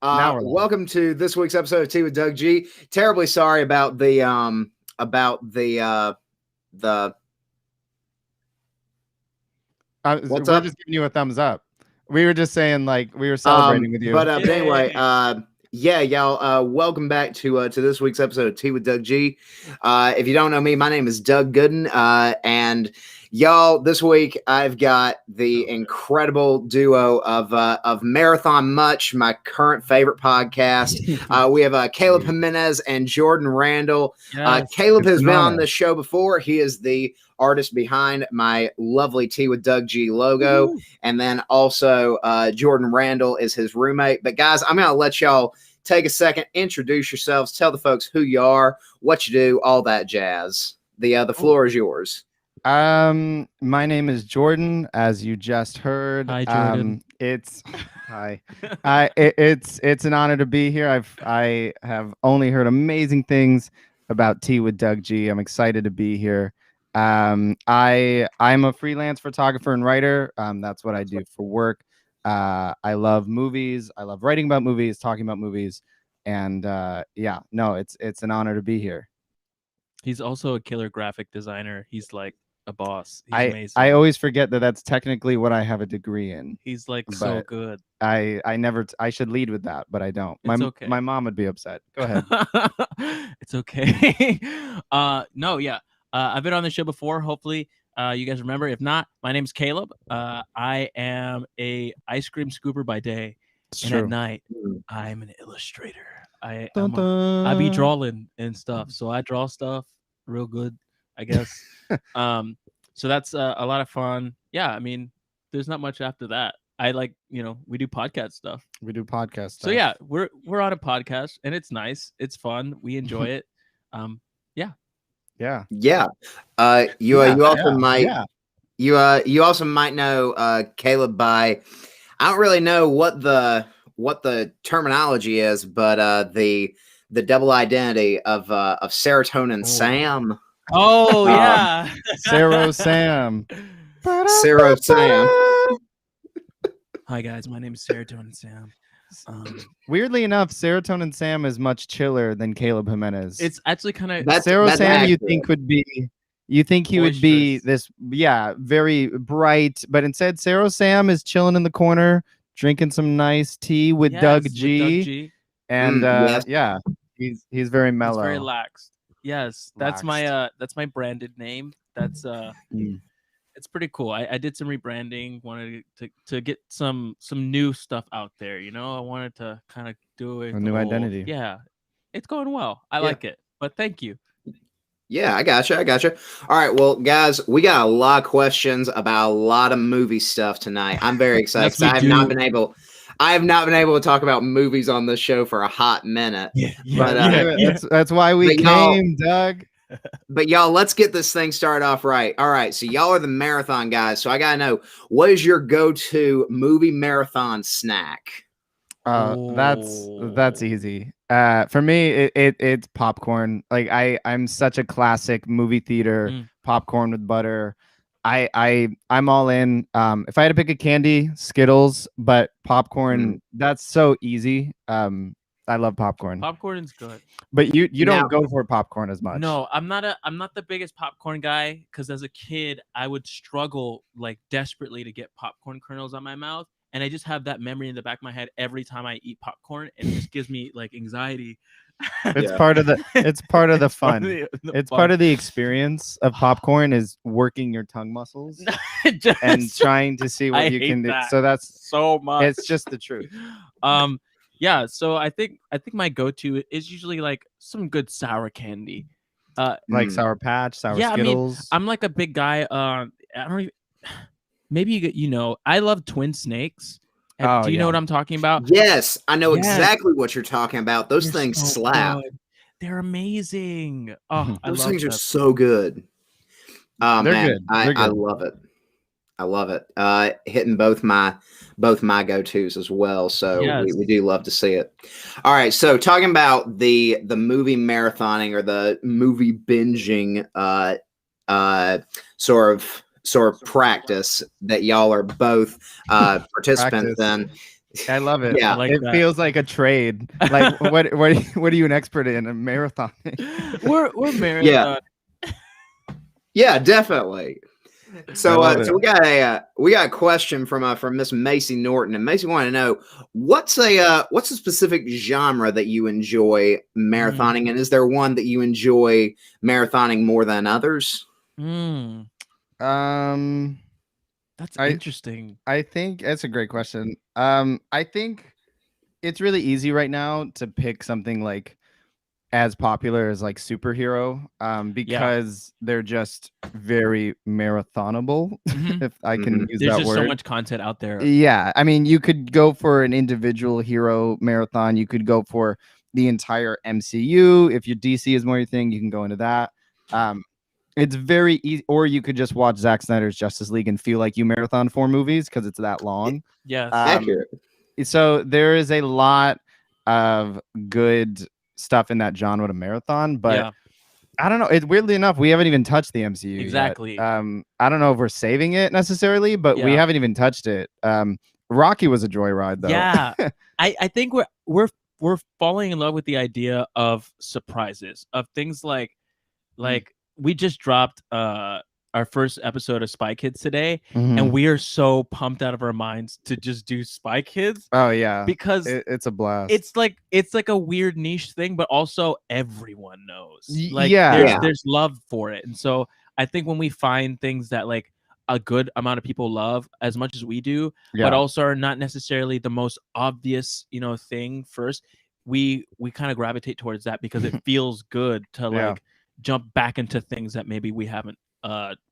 Welcome to this week's episode of Tea with Doug G. Terribly sorry about the We're just giving you a thumbs up. We were just saying like we were celebrating with you. But anyway, y'all. Welcome back to this week's episode of Tea with Doug G. If you don't know me, my name is Doug Gooden, and y'all, this week I've got the incredible duo of Marathon Much, my current favorite podcast. We have Caleb Jiminez and Jordan Randall. Yes, Caleb has been on this show before. He is the artist behind my lovely Tea with Doug G logo. And then also Jordan Randall is his roommate. But guys, I'm going to let y'all take a second, introduce yourselves, tell the folks who you are, what you do, all that jazz. The floor is yours. My name is Jordan, as you just heard. Hi, Jordan. It's an honor to be here. I have only heard amazing things about Tea with Doug G. I'm excited to be here. I'm a freelance photographer and writer. That's what I do for work. I love movies. I love writing about movies, talking about movies, and it's an honor to be here. He's also a killer graphic designer. He's like a boss. He's amazing. I always forget that that's technically what I have a degree in. He's like so good. I should lead with that, but I don't. Okay. My mom would be upset. Go ahead. It's okay. I've been on the show before. Hopefully you guys remember. If not, my name's Caleb. I am a ice cream scooper by day, and at night I'm an illustrator. I be drawing and stuff. So I draw stuff real good, I guess. So that's a lot of fun. Yeah, I mean, there's not much after that. I like, we do podcast stuff. So yeah, we're on a podcast, and it's nice. It's fun. We enjoy it. Yeah. You also might know Caleb by, I don't really know what the terminology is, but the double identity of Serotonin Sam. Oh yeah, Sero Sam. Hi guys, my name is Serotonin Sam. Weirdly enough, Serotonin Sam is much chiller than Caleb Jiminez. It's actually kind of Sero Sam. You think he would be this, very bright, but instead Sero Sam is chilling in the corner, drinking some nice tea with Doug G. And he's very mellow. He's very lax. Yes, that's my branded name. That's it's pretty cool. I did some rebranding, wanted to get some new stuff out there. I wanted to kind of do a new identity. Yeah, it's going well. I like it, but thank you. Yeah, I gotcha. All right, well, guys, we got a lot of questions about a lot of movie stuff tonight. I'm very excited. Yes, I have not been able to talk about movies on this show for a hot minute. That's why we came, Doug. But y'all, let's get this thing started off right. All right, so y'all are the marathon guys, so I gotta know, what is your go-to movie marathon snack? That's easy. For me, it's popcorn. Like I'm such a classic movie theater popcorn with butter. I'm all in. If I had to pick a candy, Skittles, but popcorn, that's so easy. I love popcorn. Popcorn's good. But you don't go for popcorn as much. No, I'm not the biggest popcorn guy, because as a kid I would struggle like desperately to get popcorn kernels on my mouth, and I just have that memory in the back of my head every time I eat popcorn, and it just gives me like anxiety. It's part of the fun. It's part of the experience of popcorn is working your tongue muscles and trying to see what you can do. So that's so much. It's just the truth. Yeah, so I think my go-to is usually like some good sour candy. Like Sour Patch, Skittles. I mean, I'm like a big guy. I don't even, maybe I love Twin Snakes. Do you know what I'm talking about? Yes, I know exactly what you're talking about. Those things slap. Good. They're amazing. Oh, those things are so good. They're good. I love it. I love it. Hitting both my go-tos as well. So we do love to see it. All right. So talking about the movie marathoning or the movie binging sort of practice that y'all are both participants in. I love it. Yeah. I like It that. feels like a trade. Like what are you an expert in? A marathon? We're marathon. Yeah, definitely. So, love so we got a question from Miss Macy Norton, and Macy wanted to know what's a specific genre that you enjoy marathoning, and is there one that you enjoy marathoning more than others? That's I- interesting. I think that's a great question. I think it's really easy right now to pick something like as popular as like superhero, because they're just very marathonable, Mhm. if I can use There's that just word. so much content out there. Yeah, I mean, you could go for an individual hero marathon. You could go for the entire MCU. If your DC is more your thing, you can go into that. It's very easy, or you could just watch Zack Snyder's Justice League and feel like you marathon 4 movies because it's that long. Yes. Accurate. So there is a lot of good stuff in that genre to marathon, but Yeah. I don't know. It's weirdly enough, we haven't even touched the MCU yet. Exactly. I don't know if we're saving it necessarily, but we Yeah. haven't even touched it. Rocky was a joyride, though. Yeah. I think we're falling in love with the idea of surprises, of things like we just dropped our first episode of Spy Kids today, and we are so pumped out of our minds to just do Spy Kids. Oh yeah, because it's a blast. It's like a weird niche thing, but also everyone knows. Like Yeah. there's love for it, and so I think when we find things that like a good amount of people love as much as we do, but also are not necessarily the most obvious, thing first, we kind of gravitate towards that because it feels good to like jump back into things that maybe we haven't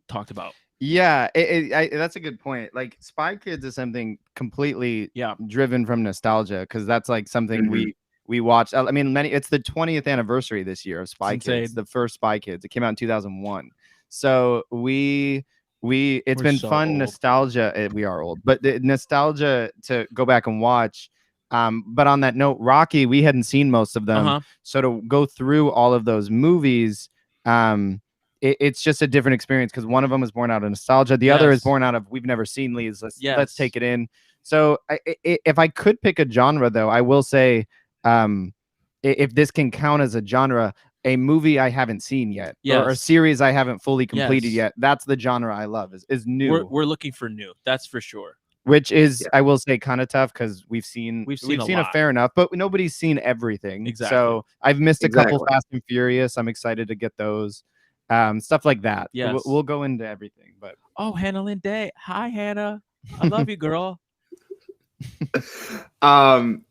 talked about. Yeah, that's a good point. Like Spy Kids is something completely driven from nostalgia, because that's like something we watched. I mean, it's the 20th anniversary this year of Spy Kids, the first Spy Kids. It came out in 2001. So it's We're been so fun old. nostalgia. We are old, but the nostalgia to go back and watch. But on that note, Rocky, we hadn't seen most of them, so to go through all of those movies, it's just a different experience, because one of them is born out of nostalgia, the other is born out of we've never seen these. Let's take it in. So if I could pick a genre, though, I will say, if this can count as a genre, a movie I haven't seen yet, or a series I haven't fully completed yet, that's the genre I love. Is new. We're looking for new. That's for sure. Which is, I will say, kind of tough, because we've seen a fair enough, but nobody's seen everything. Exactly. So I've missed a couple Fast and Furious. I'm excited to get those. Stuff like that. Yes. We'll go into everything, but Hannah Lynn Day. Hi, Hannah. I love you, girl. Yeah,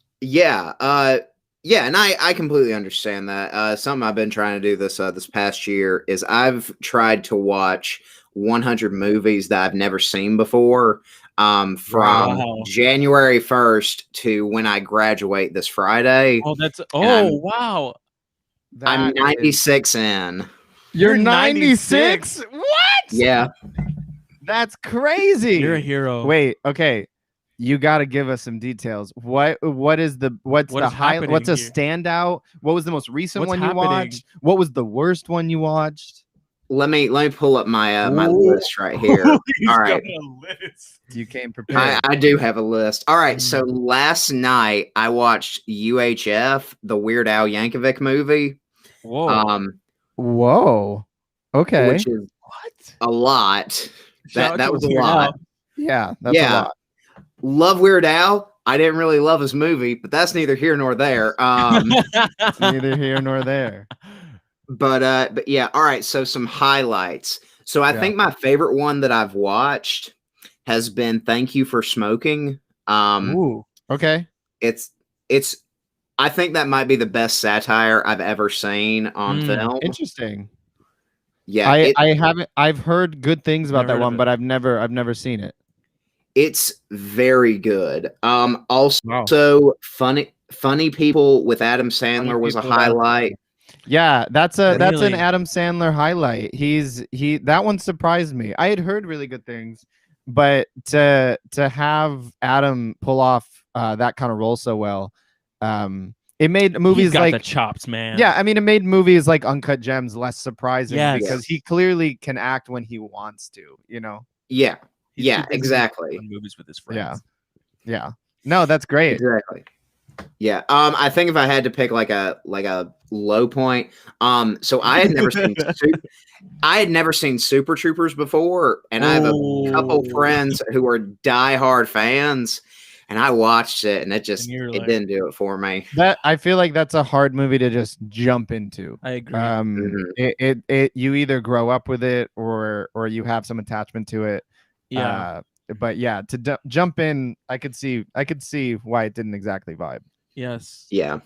and I completely understand that. Something I've been trying to do this past year is I've tried to watch 100 movies that I've never seen before, from January 1st to when I graduate this Friday. Wow. I'm 96 in. You're 96? What? Yeah. That's crazy. You're a hero. Wait, okay. You got to give us some details. What's a standout? What was the most recent one you watched? What was the worst one you watched? Let me pull up my my list right here. All right. You came prepared. I do have a list. All right. So last night I watched UHF, the Weird Al Yankovic movie. Whoa. Okay. Which is a lot. That was a lot. Yeah, that's a lot. Love Weird Al. I didn't really love his movie, but that's neither here nor there. Neither here nor there. But yeah, all right. So some highlights. So I think my favorite one that I've watched has been Thank You for Smoking. Ooh, okay. It's I think that might be the best satire I've ever seen on film. Interesting. Yeah, I've heard good things about that one, but I've never seen it. It's very good. Also funny People with Adam Sandler was a highlight. Yeah, that's an Adam Sandler highlight. That one surprised me. I had heard really good things, but to have Adam pull off that kind of role so well, it made movies like the chops, man. Yeah, I mean, it made movies like Uncut Gems less surprising because he clearly can act when he wants to. Yeah. Yeah, exactly. Movies with his friends. Yeah. No, that's great. Exactly. Yeah. I think if I had to pick like a low point, so I had never seen Super Troopers before, and I have a couple friends who are diehard fans, and I watched it, and it didn't do it for me. That I feel like that's a hard movie to just jump into. I agree. It you either grow up with it or you have some attachment to it. Yeah. But yeah, to jump in, I could see why it didn't exactly vibe. Yes. Yeah,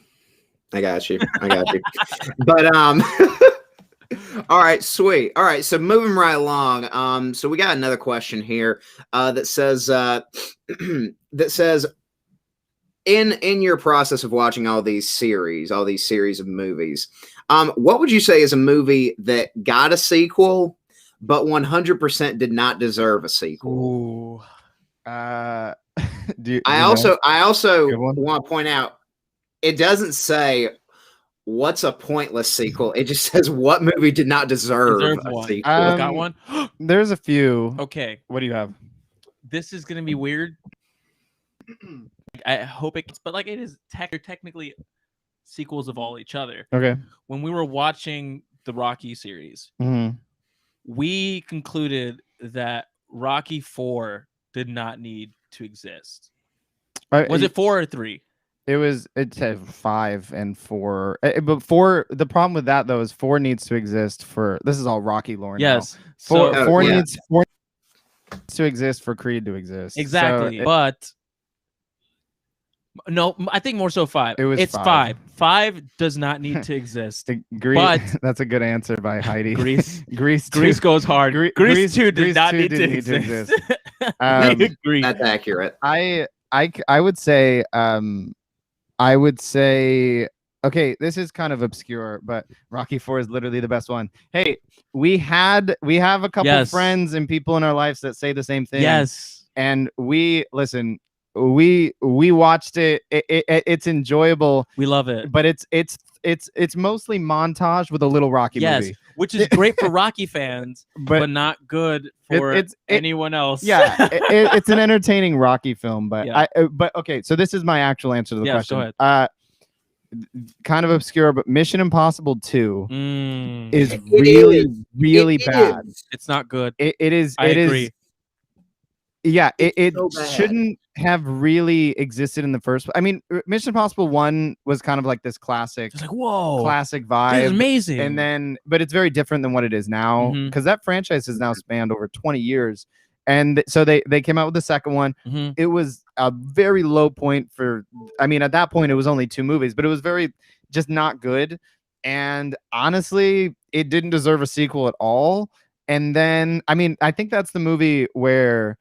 I got you. But all right, sweet. All right, so moving right along. So we got another question here that says in your process of watching all these series of movies, what would you say is a movie that got a sequel but 100% did not deserve a sequel? Ooh. I also want to point out, it doesn't say what's a pointless sequel. It just says what movie did not deserve a sequel. Got one? There's a few. Okay. What do you have? This is gonna be weird. I hope it gets, but like it is technically sequels of all each other. Okay. When we were watching the Rocky series, we concluded that Rocky 4 did not need to exist. Was it 4 or 3? It said 5 and 4. But 4, the problem with that though is 4 needs to exist for, this is all Rocky lore now. Yes. 4 needs to exist for Creed to exist. Exactly. So but no, I think more so 5. It's 5. 5 does not need to exist. But that's a good answer by Heidi. Grease goes hard. Grease 2 did not need to exist. I agree. That's accurate. I would say, okay, this is kind of obscure, but Rocky 4 is literally the best one. Hey, we have a couple friends and people in our lives that say the same thing. Yes. And we watched it. It's enjoyable. We love it. But it's mostly montage with a little Rocky movie. Which is great for Rocky fans, but not good for anyone else. Yeah, it's an entertaining Rocky film, but but okay. So this is my actual answer to the question. Go ahead. Kind of obscure, but Mission Impossible 2 is really bad. It's not good. It is. I agree. Yeah, it so shouldn't have really existed in the first place. I mean, Mission Impossible 1 was kind of like this classic, it's like, whoa, classic vibe. It's amazing. And then, but it's very different than what it is now, because that franchise has now spanned over 20 years. And so they came out with the second one. It was a very low point for, I mean, at that point, it was only 2 movies, but it was very just not good. And honestly, it didn't deserve a sequel at all. And then, I mean, I think that's the movie where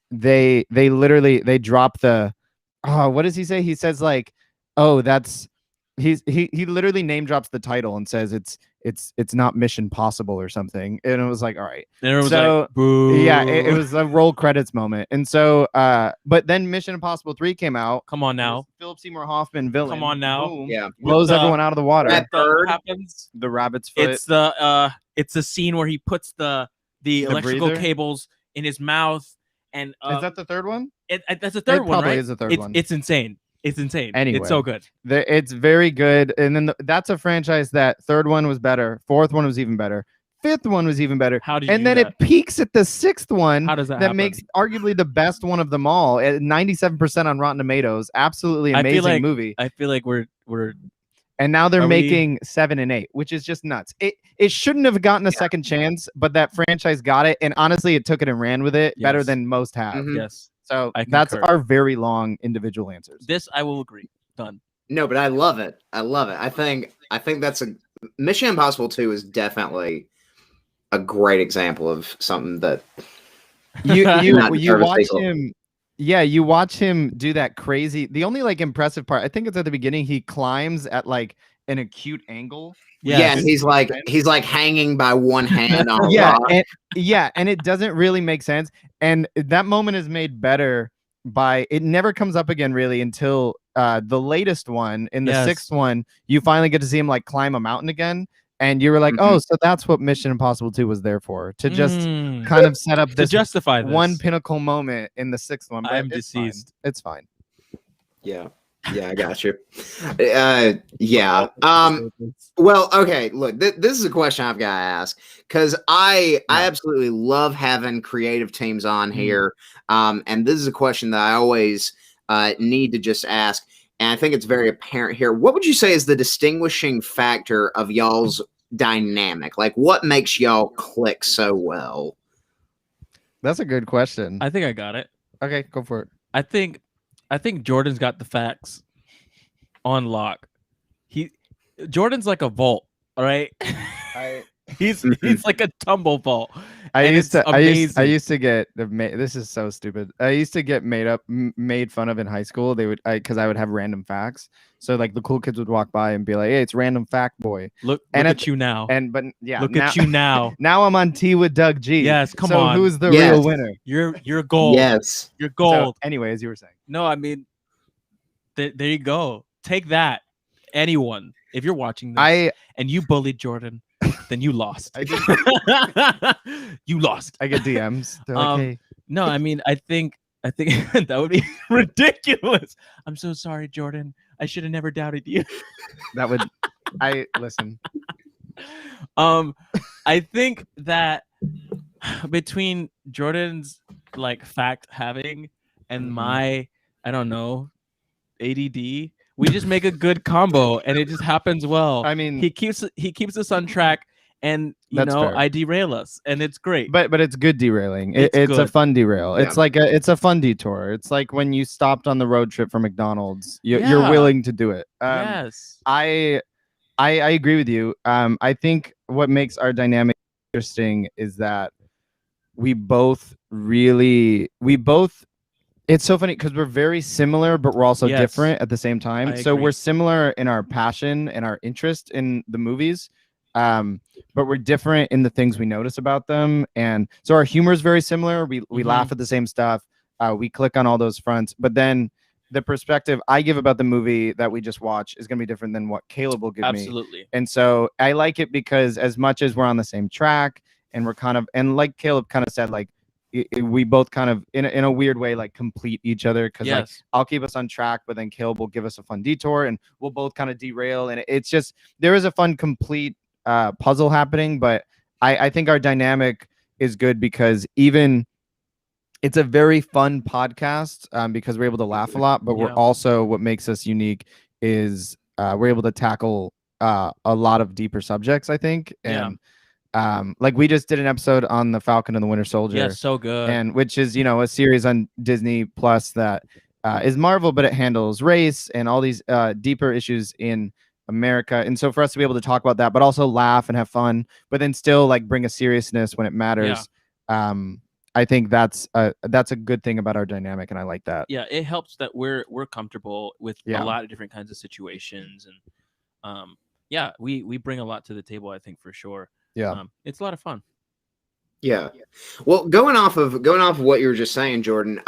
they literally drop the what does he say? He says like, oh, that's he literally name drops the title and says it's not Mission Possible or something, and it was like, all right. And it was like, boo. Yeah, it was a roll credits moment. And so but then Mission Impossible 3 came out. Come on now. Philip Seymour Hoffman villain. Come on now. Boom, yeah, blows everyone out of the water. That third happens. The rabbit's foot. It's the scene where he puts the electrical cables in his mouth. And is that the third one? That's the third one, right? Is the third one. It's insane. It's insane. Anyway, it's so good. It's very good. And then that's a franchise that third one was better. Fourth one was even better. Fifth one was even better. How did you and then it peaks at the sixth one. How does that happen? Makes arguably the best one of them all at 97% on Rotten Tomatoes. Absolutely amazing movie. I feel like we're and now they're making 7 and 8, which is just nuts. It shouldn't have gotten a second chance, but that franchise got it. And honestly, it took it and ran with it better than most have. Yes. So that's our very long individual answers. This I will agree. Done. No, but I love it. I think that's Mission Impossible 2 is definitely a great example of something that you watch him. Yeah, you watch him do that crazy. The only like impressive part, I think it's at the beginning, he climbs at like an acute angle. Yeah, and he's like hanging by one hand on a rock. And it doesn't really make sense. And that moment is made better by it never comes up again really until the latest one. In the sixth one, you finally get to see him like climb a mountain again. And you were like, oh, so that's what Mission Impossible 2 was there for, to just kind of set up this to justify this one pinnacle moment in the sixth one. I am deceased. It's fine. Yeah. Yeah, I got you. Yeah. Well, okay. Look, this is a question I've got to ask because I absolutely love having creative teams on here. And this is a question that I always need to just ask. And I think it's very apparent here. What would you say is the distinguishing factor of y'all's dynamic? Like, what makes y'all click so well? That's a good question. I think I got it. Okay, go for it. I think Jordan's got the facts on lock. Jordan's like a vault, all right? He's like a tumble vault. I used to get this is so stupid. I used to get made fun of in high school. Because I would have random facts. So like the cool kids would walk by and be like, "Hey, it's random fact boy." Look at you now. Look at you now. Now I'm on Tea with Doug G. Yes, come on. So who's the real winner? You're gold. Yes, you're gold. So, anyways, you were saying. No, I mean, there you go. Take that, anyone. If you're watching this and you bullied Jordan, then you lost. You lost. I get DMs. They're like, hey. No, I mean, I think that would be ridiculous. I'm so sorry, Jordan. I should have never doubted you. That would. Listen. I think that between Jordan's like fact having and my, I don't know, ADD, we just make a good combo, and it just happens well. I mean, he keeps us on track, and fair. I derail us, and it's great. But it's good derailing. It's a fun derail. Yeah. It's a fun detour. It's like when you stopped on the road trip from McDonald's. You're willing to do it. Yes. I agree with you. I think what makes our dynamic interesting is that we both. It's so funny because we're very similar, but we're also different at the same time. So we're similar in our passion and our interest in the movies, but we're different in the things we notice about them. And so our humor is very similar. We laugh at the same stuff. We click on all those fronts. But then the perspective I give about the movie that we just watched is going to be different than what Caleb will give me. Absolutely. And so I like it because as much as we're on the same track and we're kind of, and like Caleb kind of said, like, we both kind of in a weird way like complete each other because like I'll keep us on track, but then Caleb will give us a fun detour and we'll both kind of derail, and it's just there is a fun complete puzzle happening. But I think our dynamic is good because even it's a very fun podcast because we're able to laugh a lot, but we're also, what makes us unique is we're able to tackle a lot of deeper subjects, I think. And like we just did an episode on the Falcon and the Winter Soldier. Yeah, so good. And which is, a series on Disney Plus that is Marvel, but it handles race and all these deeper issues in America. And so for us to be able to talk about that, but also laugh and have fun, but then still like bring a seriousness when it matters. I think that's a good thing about our dynamic, and I like that. Yeah, it helps that we're comfortable with a lot of different kinds of situations, and we bring a lot to the table, I think, for sure. Yeah, it's a lot of fun. Yeah, well, going off of what you were just saying, Jordan,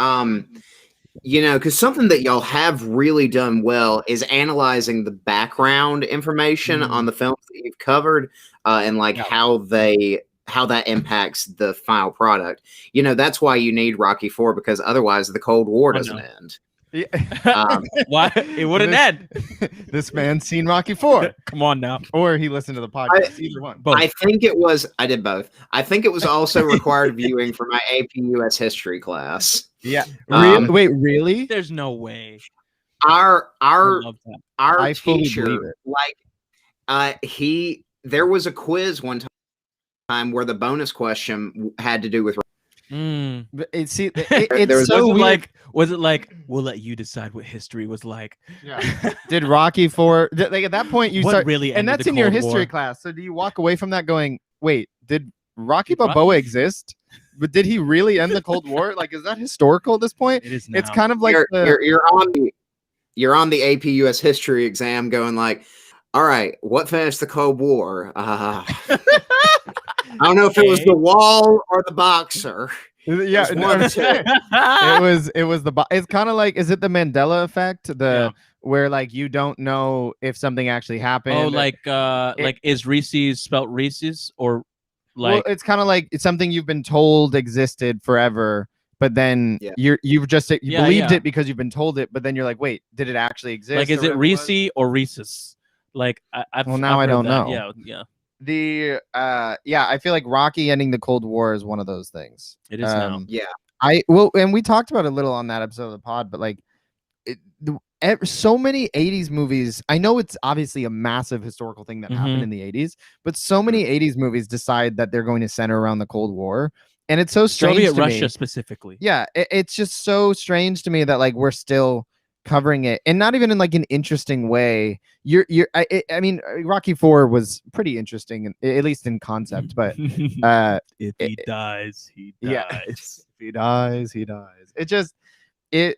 because something that y'all have really done well is analyzing the background information on the films that you've covered, and like how that impacts the final product. That's why you need Rocky IV, because otherwise the Cold War doesn't end. Yeah. Why it wouldn't end? This man's seen Rocky IV. Come on now. Or he listened to the podcast. Either one. Both. I did both. I think it was also required viewing for my AP US history class. Yeah. Wait, really? There's no way. Our I teacher, there was a quiz one time where the bonus question had to do with it's so weird. Was it like we'll let you decide what history was like? Yeah. Did Rocky IV like at that point you start really, and that's in your history class. So do you walk away from that going, wait, did Rocky Balboa exist? But did he really end the Cold War? Like, is that historical at this point? It is now. It's kind of like you're on the AP US history exam going like, all right, what finished the Cold War? I don't know if it was the wall or the boxer. Yeah, it's kind of like, is it the Mandela effect? Where like you don't know if something actually happened. Oh, like is Reese's spelt Reese's, or like? Well, it's kind of like it's something you've been told existed forever, but then Yeah. you've just you Yeah, believed yeah. it because you've been told it, but then you're like, wait, did it actually exist? Like, is or it whatever was? Reese or Reese's? Like, Well, now I heard don't that. know. Yeah. The yeah, I feel like Rocky ending the Cold War is one of those things. It is now. Yeah. And we talked about it a little on that episode of the pod, but like so many 80s movies. I know it's obviously a massive historical thing that happened in the 80s, but so many 80s movies decide that they're going to center around the Cold War. And it's so strange Soviet to Russia me. specifically. Yeah, it's just so strange to me that like we're still covering it, and not even in like an interesting way. I mean, Rocky 4 was pretty interesting, at least in concept, but if he dies, he dies. yeah, if he dies, he dies. It just it's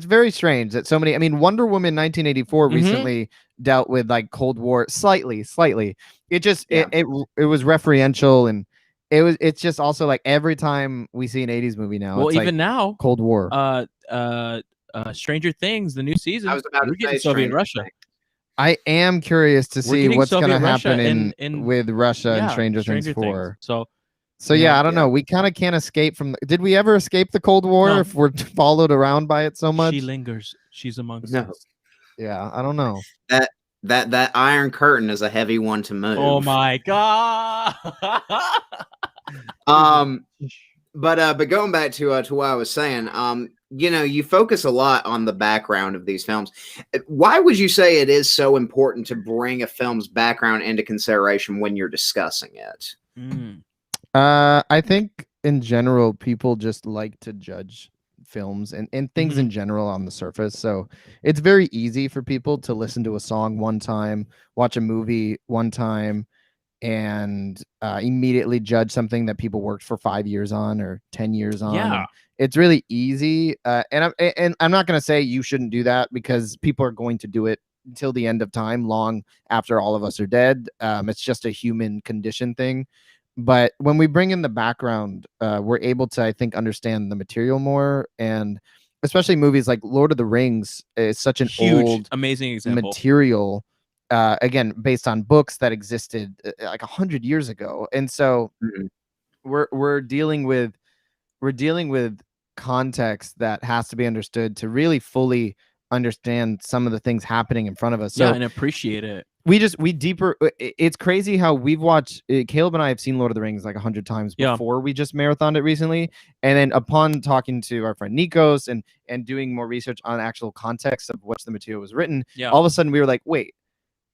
very strange that so many. I mean, Wonder Woman 1984 recently dealt with like Cold War slightly. It just it was referential, and it's just also like every time we see an 80s movie now, Well, it's even like now, Cold War. Stranger Things, the new season. I was about we're to getting say Soviet Stranger Russia. Things. I am curious to see getting what's going to Soviet Russia happen in with Russia and yeah, Stranger Things 4. So Yeah, I don't know. We kind of can't escape from. Did we ever escape the Cold War No. if we're followed around by it so much? she lingers. She's amongst No. us. Yeah, I don't know. That Iron Curtain is a heavy one to move. Oh my god. But going back to what I was saying, you focus a lot on the background of these films. Why would you say it is so important to bring a film's background into consideration when you're discussing it? I think in general, people just like to judge films and things in general on the surface. So it's very easy for people to listen to a song one time, watch a movie one time, and immediately judge something that people worked for 5 years on or 10 years on. Yeah. And it's really easy. And I'm not going to say you shouldn't do that, because people are going to do it until the end of time, long after all of us are dead. It's just a human condition thing. But when we bring in the background, we're able to, I think, understand the material more. And especially movies like Lord of the Rings is such an Huge, old, amazing example. material. Again, based on books that existed like 100 years ago. And so we're dealing with context that has to be understood to really fully understand some of the things happening in front of us. So and appreciate it. we deeper. It's crazy how we've watched. Caleb and I have seen Lord of the Rings like 100 times before we just marathoned it recently. And then upon talking to our friend Nikos and doing more research on actual context of which the material was written, all of a sudden we were like, wait.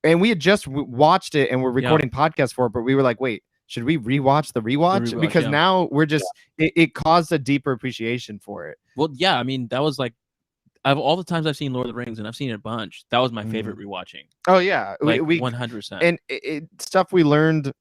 And we had just watched it and we're recording podcasts for it, but we were like, wait, should we rewatch the rewatch? Because now we're just it caused a deeper appreciation for it. Well, yeah, I mean, that was like, of all the times I've seen Lord of the Rings, and I've seen it a bunch, that was my favorite rewatching. Oh yeah, like we 100%. And stuff we learned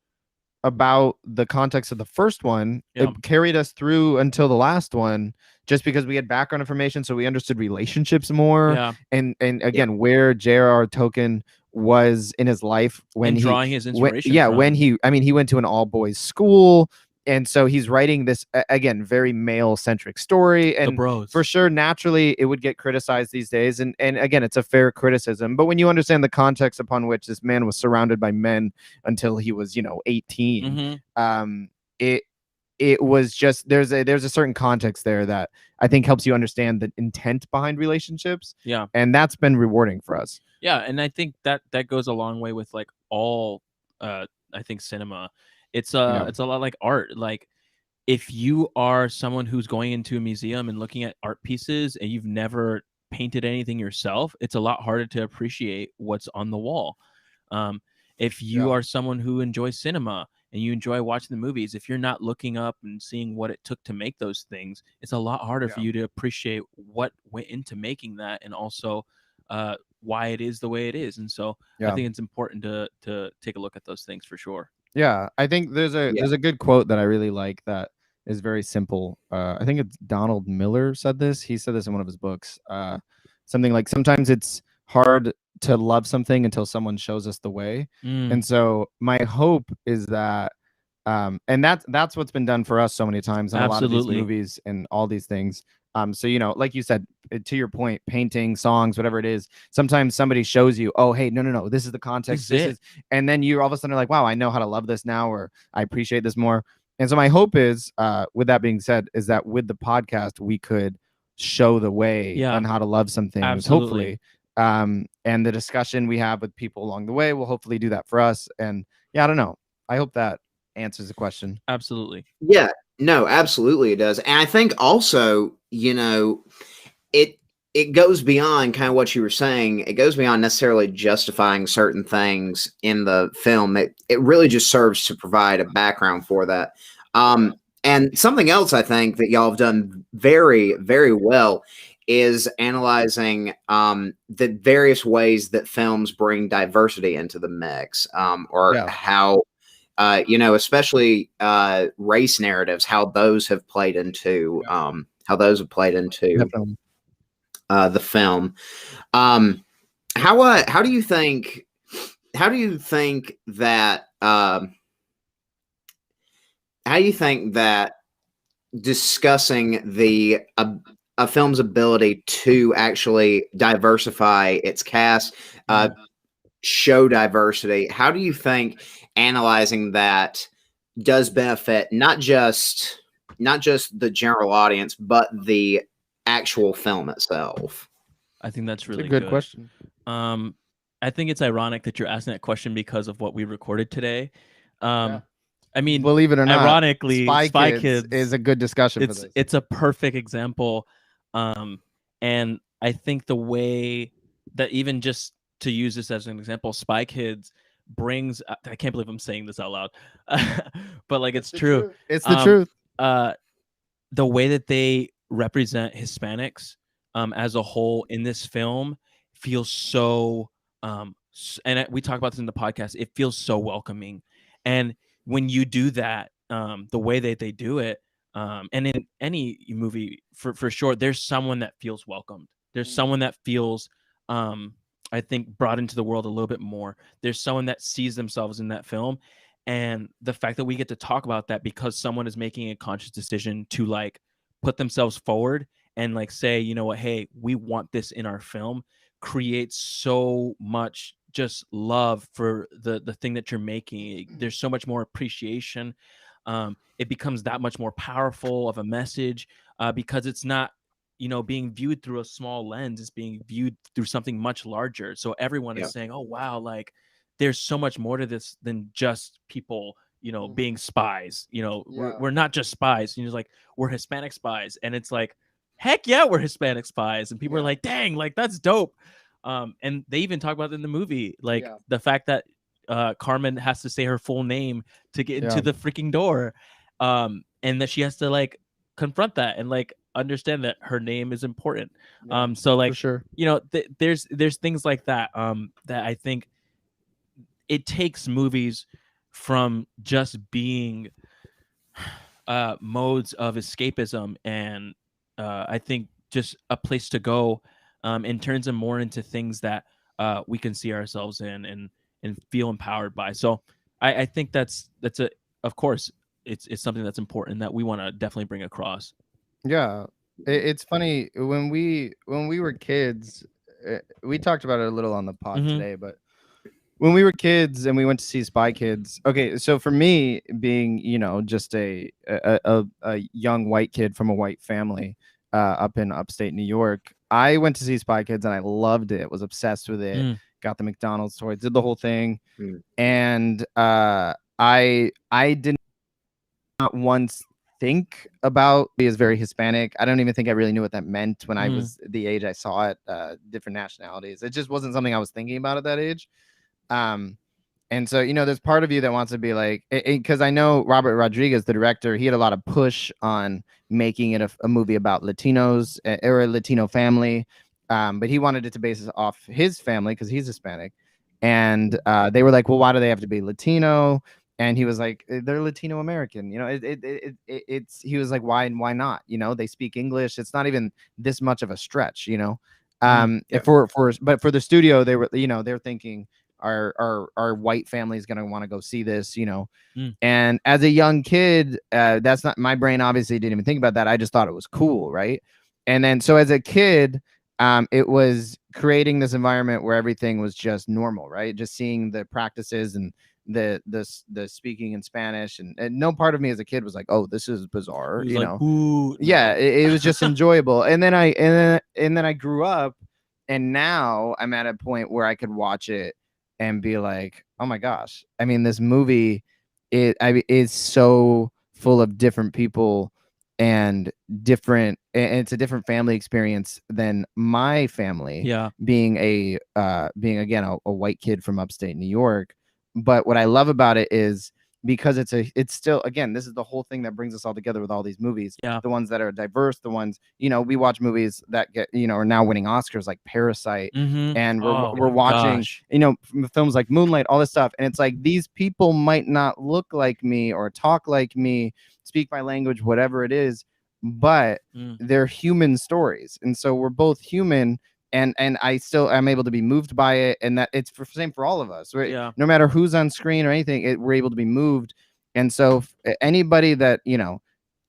about the context of the first one, it carried us through until the last one, just because we had background information, so we understood relationships more. And again, where J.R.R. Tolkien was in his life when drawing his inspiration. When he went to an all boys school, and so he's writing this again very male centric story, and for sure naturally it would get criticized these days, and again it's a fair criticism, but when you understand the context upon which this man was surrounded by men until he was 18, it was just there's a certain context there that I think helps you understand the intent behind relationships. And that's been rewarding for us. And I think that goes a long way with like all I think cinema. It's a lot like art. Like if you are someone who's going into a museum and looking at art pieces and you've never painted anything yourself, it's a lot harder to appreciate what's on the wall. If you are someone who enjoys cinema and you enjoy watching the movies, if you're not looking up and seeing what it took to make those things, it's a lot harder for you to appreciate what went into making that, and also why it is the way it is. And so I think it's important to take a look at those things for sure. I think there's a good quote that I really like that is very simple. I think it's Donald Miller said this. He said this in one of his books. Something like, sometimes it's hard to love something until someone shows us the way. And so my hope is that and that's what's been done for us so many times in a lot of these movies and all these things. So like you said, to your point, painting, songs, whatever it is, sometimes somebody shows you, oh hey, no, this is the context, this is, and then you all of a sudden are like, wow, I know how to love this now, or I appreciate this more. And so my hope is, with that being said, is that with the podcast we could show the way on how to love some things. Absolutely. Hopefully, and the discussion we have with people along the way will hopefully do that for us. And yeah, I don't know. I hope that answers the question. Absolutely. Yeah, no, absolutely it does. And I think also, it goes beyond kind of what you were saying. It goes beyond necessarily justifying certain things in the film. It really just serves to provide a background for that. And something else I think that y'all have done very, very well is analyzing the various ways that films bring diversity into the mix, or how especially race narratives, how those have played into Definitely. The film. How do you think that discussing a film's ability to actually diversify its cast, show diversity, how do you think analyzing that does benefit not just the general audience, but the actual film itself? I think that's really a good question. I think it's ironic that you're asking that question because of what we recorded today. I mean, believe it or not, ironically, Spy Kids is a good discussion for this. It's a perfect example. And I think the way that, even just to use this as an example, Spy Kids brings, I can't believe I'm saying this out loud, but like, it's true. It's the truth. The way that they represent Hispanics as a whole in this film feels so, and we talk about this in the podcast, it feels so welcoming. And when you do that, the way that they do it, and in any movie, for sure, there's someone that feels welcomed. There's someone that feels, I think, brought into the world a little bit more. There's someone that sees themselves in that film. And the fact that we get to talk about that because someone is making a conscious decision to like put themselves forward and like say, you know what, hey, we want this in our film, creates so much just love for the thing that you're making. There's so much more appreciation. It becomes that much more powerful of a message because it's not, being viewed through a small lens. It's being viewed through something much larger. So everyone is saying, oh, wow, like there's so much more to this than just people, being spies. We're not just spies. It's like, we're Hispanic spies. And it's like, heck yeah, we're Hispanic spies. And people are like, dang, like that's dope. And they even talk about it in the movie, like the fact that Carmen has to say her full name to get into the freaking door. And that she has to like confront that and like understand that her name is important. So like, for sure. There's things like that that I think it takes movies from just being modes of escapism and I think just a place to go, and turns them more into things that we can see ourselves in and feel empowered by. So I think that's of course it's something that's important that we want to definitely bring across. Yeah, it's funny when we were kids, we talked about it a little on the pod today, but when we were kids and we went to see Spy Kids. Okay, so for me, being just a young white kid from a white family up in upstate New York, I went to see Spy Kids and I loved it. Was obsessed with it. Got the McDonald's toy, did the whole thing, and I did not once think about me as very Hispanic. I don't even think I really knew what that meant when I was the age I saw it. Different nationalities. It just wasn't something I was thinking about at that age. And so, there's part of you that wants to be like, because I know Robert Rodriguez, the director, he had a lot of push on making it a movie about Latinos or a Latino family. But he wanted it to base it off his family because he's Hispanic. And they were like, well, why do they have to be Latino? And he was like, they're Latino American. He was like, why not? They speak English. It's not even this much of a stretch, but for the studio, they were, they're thinking, our white family is going to want to go see this, and as a young kid, that's not my brain, obviously didn't even think about that. I just thought it was cool. Right. And then, so as a kid, it was creating this environment where everything was just normal, right? Just seeing the practices and the speaking in Spanish, and no part of me as a kid was like, oh, this is bizarre, It was you like, know. "Ooh, Yeah, no." it was just enjoyable. And then I grew up, and now I'm at a point where I could watch it and be like, oh my gosh, I mean, this movie is so full of different people and and it's a different family experience than my family, Yeah. being again a white kid from upstate New York. But what I love about it is because it's still, again, this is the whole thing that brings us all together with all these movies. Yeah. The ones that are diverse, the ones, we watch movies that get, are now winning Oscars, like Parasite, Mhm. and Oh we're my watching, gosh. films like Moonlight, all this stuff, and it's like, these people might not look like me or talk like me, speak my language, whatever it is, but they're human stories, and so we're both human. And I'm able to be moved by it, and that it's same for all of us, right? Yeah. No matter who's on screen or anything, we're able to be moved. And so anybody that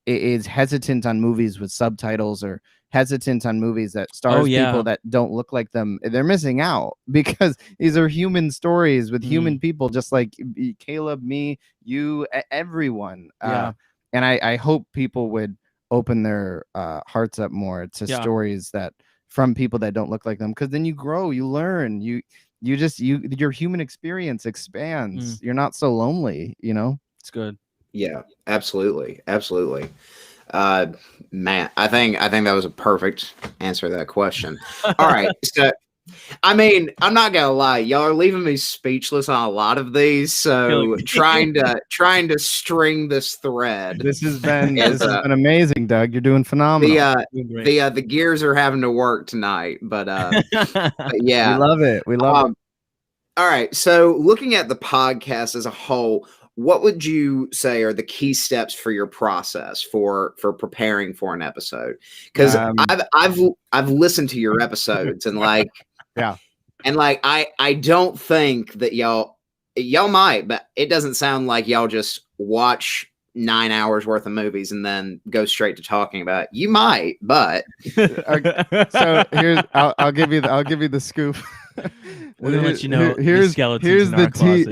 is hesitant on movies with subtitles, or hesitant on movies that stars people that don't look like them, they're missing out, because these are human stories with human people, just like Caleb, me, you, everyone. Yeah. And I hope people would open their hearts up more to stories that from people that don't look like them, because then you grow, you learn, your human experience expands. You're not so lonely. It's good. Yeah, absolutely. Matt, I think that was a perfect answer to that question. All right, so I mean, I'm not gonna lie, y'all are leaving me speechless on a lot of these. So trying to string this thread. This has been amazing, Doug. You're doing phenomenal. The gears are having to work tonight, but yeah, we love it. All right, so looking at the podcast as a whole, what would you say are the key steps for your process for preparing for an episode? Because I've listened to your episodes, and like, yeah, and like I don't think that y'all might, but it doesn't sound like y'all just watch 9 hours worth of movies and then go straight to talking about it. You might, but so here's I'll give you the scoop. We're gonna let you know. Here's the tea.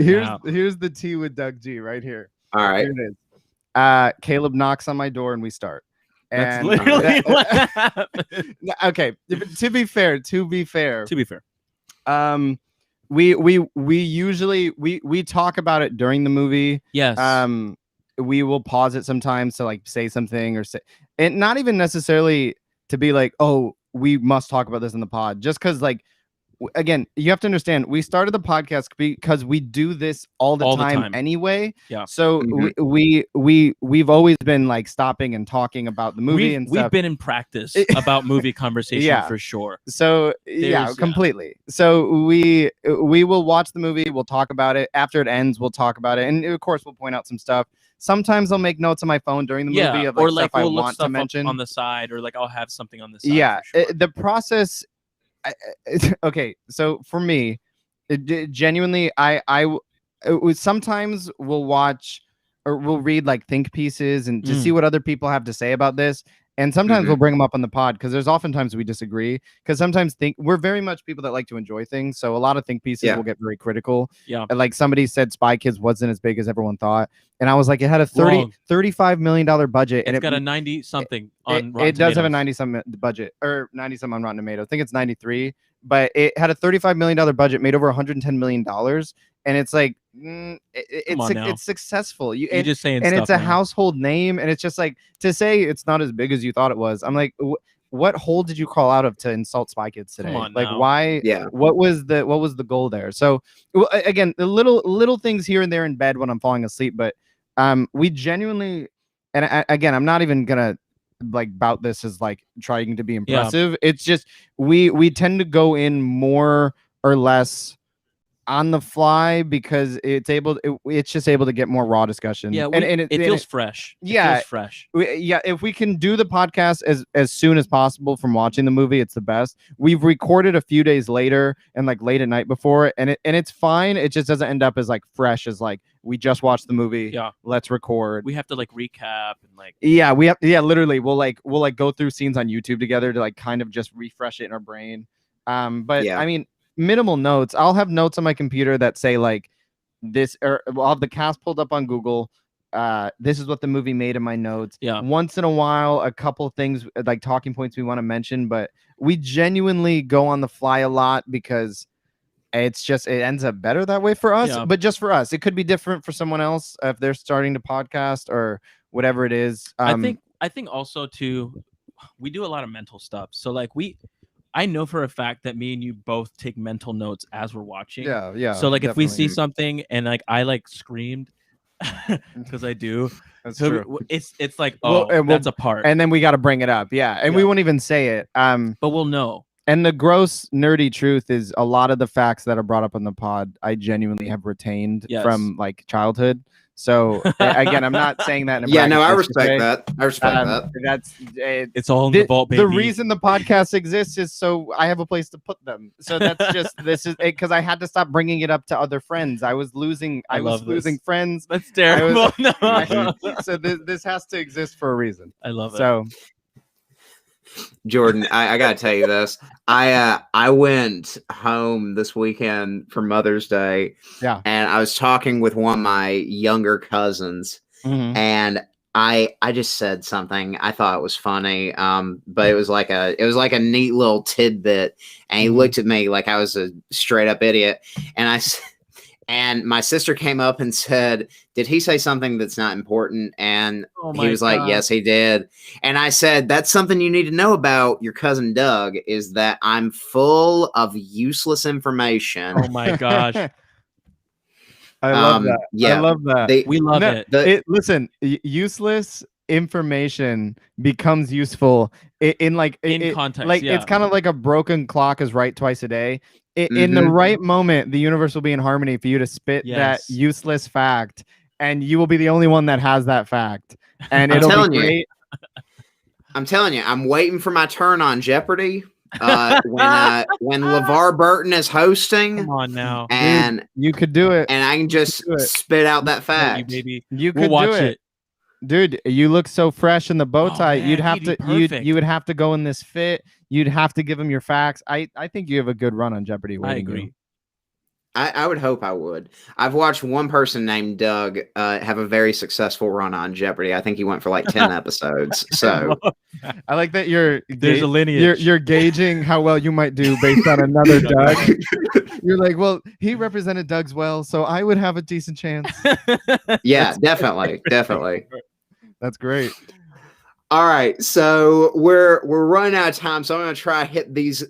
Here's the tea with Doug G right here. All right. Here it is. Caleb knocks on my door and we start. That's And literally what happened. Okay. To be fair. We usually we talk about it during the movie. Yes. We will pause it sometimes to like say something, or say, and not even necessarily to be like, oh, we must talk about this in the pod, just because, like, again, you have to understand, we started the podcast because we do this all the time anyway. Yeah. So we've always been like stopping and talking about the movie, and stuff. We've been in practice about movie conversation for sure. So completely. So we will watch the movie, we'll talk about it. After it ends, we'll talk about it, and of course we'll point out some stuff. Sometimes I'll make notes on my phone during the movie of like, or like stuff we'll I look want stuff to mention on the side, or like I'll have something on the side. Yeah, for sure. the process. Okay, so for me, genuinely, sometimes we'll watch or we'll read like think pieces and to see what other people have to say about this. And sometimes we'll bring them up on the pod, because there's oftentimes we disagree, because sometimes we're very much people that like to enjoy things. So a lot of think pieces will get very critical. Yeah. And like somebody said Spy Kids wasn't as big as everyone thought. And I was like, it had a $35 million budget. And it's got a 90 something on Rotten It does Tomatoes. have a 90 something budget, or 90 something on Rotten Tomatoes. I think it's 93, but it had a $35 million budget, made over $110 million. And it's like, it's successful. You're just saying and stuff, it's a man. household name. And it's just like, to say it's not as big as you thought it was. I'm like, what hole did you crawl out of to insult Spy Kids today? Come on like, now. why? Yeah. What was the goal there? So again, the little things here and there in bed when I'm falling asleep, but we genuinely, and again, I'm not even gonna like bout this as like trying to be impressive. Yeah. It's just we tend to go in more or less on the fly, because it's just able to get more raw discussion. Yeah, it feels fresh. Yeah, it feels fresh. If we can do the podcast as soon as possible from watching the movie, it's the best. We've recorded a few days later and like late at night before, and it's fine. It just doesn't end up as like fresh as like we just watched the movie. Yeah, let's record. We have to like recap and like literally we'll go through scenes on YouTube together to like kind of just refresh it in our brain. I mean, minimal notes. I'll have notes on my computer that say like this, or I'll have the cast pulled up on Google. This is what the movie made in my notes. Yeah. Once in a while, a couple things like talking points we want to mention, but we genuinely go on the fly a lot because it ends up better that way for us. Yeah. But just for us, it could be different for someone else if they're starting to podcast or whatever it is. I think also too, we do a lot of mental stuff. So like I know for a fact that me and you both take mental notes as we're watching. Yeah. So like if we definitely. see something and like I like screamed because I do. That's So true. it's like, Well, oh, that's a part. And then we got to bring it up. Yeah. And we Yeah. won't even say it. But we'll know. And the gross nerdy truth is a lot of the facts that are brought up on the pod, I genuinely have retained Yes. from like childhood. So again, I'm not saying that. In a Yeah, no, I braggadocious way. respect that. I respect that. That's It's all in the vault, baby. The reason the podcast exists is so I have a place to put them. So that's just this is because I had to stop bringing it up to other friends. I was losing. I was losing friends. That's terrible. No. So this has to exist for a reason. I love it. So. Jordan, I gotta tell you this. I went home this weekend for Mother's Day. Yeah. And I was talking with one of my younger cousins, Mm-hmm. and I just said something. I thought it was funny. But it was like a neat little tidbit. And he looked at me like I was a straight up idiot. And my sister came up and said, "Did he say something that's not important?" And he was like, "Yes, he did." And I said, "That's something you need to know about your cousin Doug, is that I'm full of useless information." Oh my gosh. I love that. Yeah, I love that. We love it. Listen, useless information becomes useful in context. Like it's kind of like a broken clock is right twice a day. In the right moment, the universe will be in harmony for you to spit that useless fact, and you will be the only one that has that fact. And it'll be great. I'm telling you, I'm waiting for my turn on Jeopardy. When LeVar Burton is hosting. Come on now. And dude, you could do it. And I can just spit out that fact. You could watch it. Dude, you look so fresh in the bow tie. Man, you'd have to you would have to go in this fit. You'd have to give him your facts. I think you have a good run on Jeopardy. I agree. I would hope I would. I've watched one person named Doug have a very successful run on Jeopardy. I think he went for like 10 episodes. So I like that there's a lineage. You're gauging how well you might do based on another Doug. You're like, well, he represented Doug's well, so I would have a decent chance. Yeah, definitely. That's great. All right, so we're running out of time, so I'm gonna try to hit these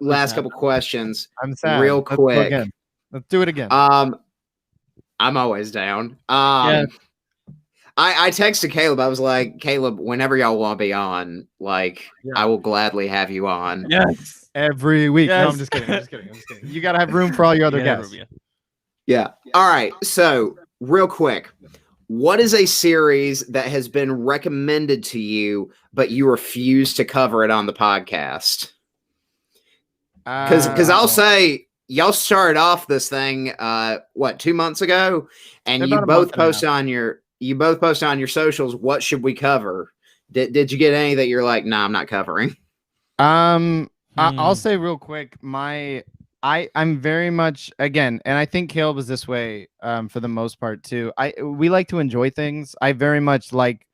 last couple questions real quick. Let's do it again. I'm always down. I texted Caleb. I was like, Caleb, whenever y'all want to be on, like, I will gladly have you on. Yes, every week. Yes. No, I'm just kidding. You gotta have room for all your other guests. Yeah. All right. So real quick. What is a series that has been recommended to you, but you refuse to cover it on the podcast? Because I'll say y'all started off this thing 2 months ago, and you both posted on your socials. What should we cover? Did you get any that you're like, nah, I'm not covering? I'll say real quick, I'm very much, again, and I think Caleb was this way for the most part too. We like to enjoy things. I very much like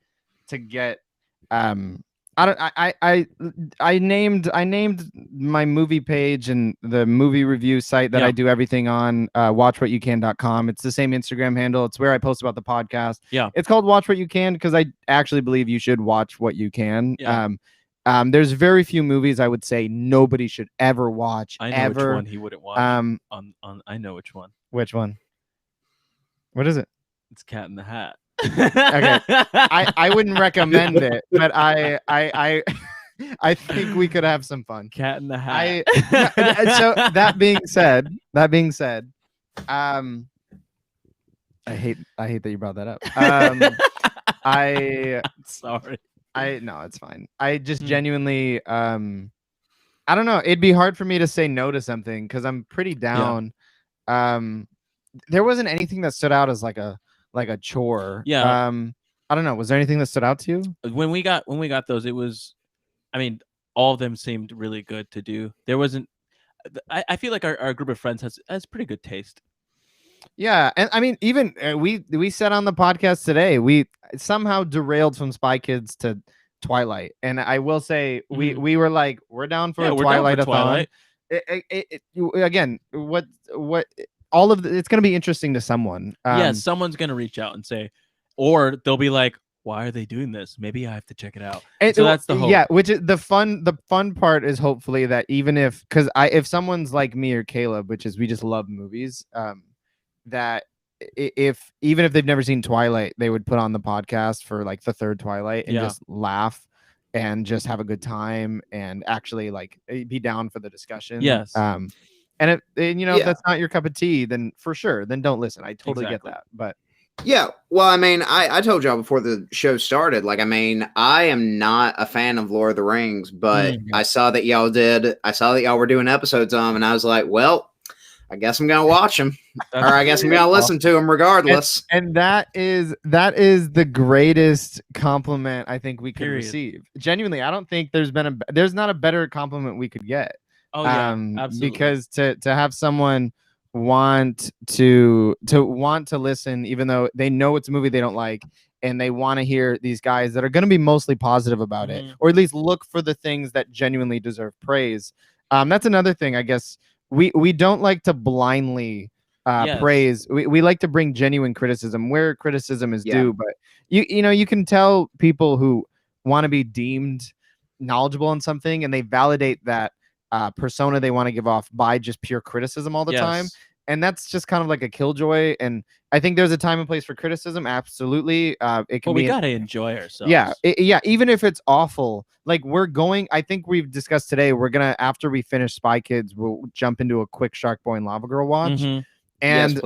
to get I named my movie page and the movie review site that I do everything on, watchwhatyoucan.com. It's the same Instagram handle. It's where I post about the podcast. Yeah. It's called Watch What You Can because I actually believe you should watch what you can. Yeah. There's very few movies I would say nobody should ever watch. I know which one he wouldn't watch. I know which one. Which one? What is it? It's Cat in the Hat. Okay. I wouldn't recommend it, but I think we could have some fun. Cat in the Hat. So that being said, I hate that you brought that up. Sorry. No, it's fine. I just genuinely I don't know. It'd be hard for me to say no to something because I'm pretty down. Yeah. There wasn't anything that stood out as like a chore. Yeah. I don't know. Was there anything that stood out to you? When we got those, it was, I mean, all of them seemed really good to do. There wasn't, I feel like our group of friends has pretty good taste. Yeah, and I mean, even we said on the podcast today, we somehow derailed from Spy Kids to Twilight, and I will say we were like, we're down for a Twilight-a-thon. Twilight. Again, what all of it's going to be interesting to someone. Yeah, someone's gonna reach out and say, or they'll be like, why are they doing this? Maybe I have to check it out. So that's the hope. Yeah, which is the fun part is hopefully that even if someone's like me or Caleb, which is we just love movies, that even if they've never seen Twilight, they would put on the podcast for like the third Twilight and just laugh and just have a good time and actually like be down for the discussion. Yes. And if that's not your cup of tea, then for sure, then don't listen. I totally get that. But yeah, well, I mean, I told y'all before the show started, like, I mean, I am not a fan of Lord of the Rings, but I saw that y'all were doing episodes on them, and I was like, well, I guess I'm gonna watch them, or I guess I'm gonna listen to them regardless. And that is the greatest compliment I think we could receive. Genuinely, I don't think there's not a better compliment we could get. Oh yeah, absolutely. Because to have someone want to listen, even though they know it's a movie they don't like, and they want to hear these guys that are going to be mostly positive about it, or at least look for the things that genuinely deserve praise. That's another thing, I guess. We don't like to blindly praise. We like to bring genuine criticism where criticism is due. But you can tell people who want to be deemed knowledgeable on something, and they validate that persona they want to give off by just pure criticism all the time. And that's just kind of like a killjoy. And I think there's a time and place for criticism. Absolutely. It can we got to enjoy ourselves. Yeah. Even if it's awful, like I think we've discussed today, we're going to, after we finish Spy Kids, we'll jump into a quick Shark Boy and Lava Girl watch. And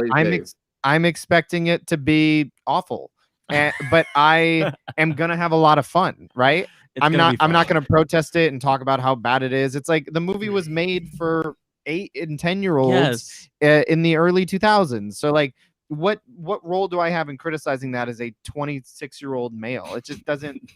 I'm expecting it to be awful. But I am going to have a lot of fun. Right. I'm not going to protest it and talk about how bad it is. It's like the movie was made for 8 and 10-year-olds in the early 2000s. So like, what role do I have in criticizing that as a 26-year-old male? It just doesn't,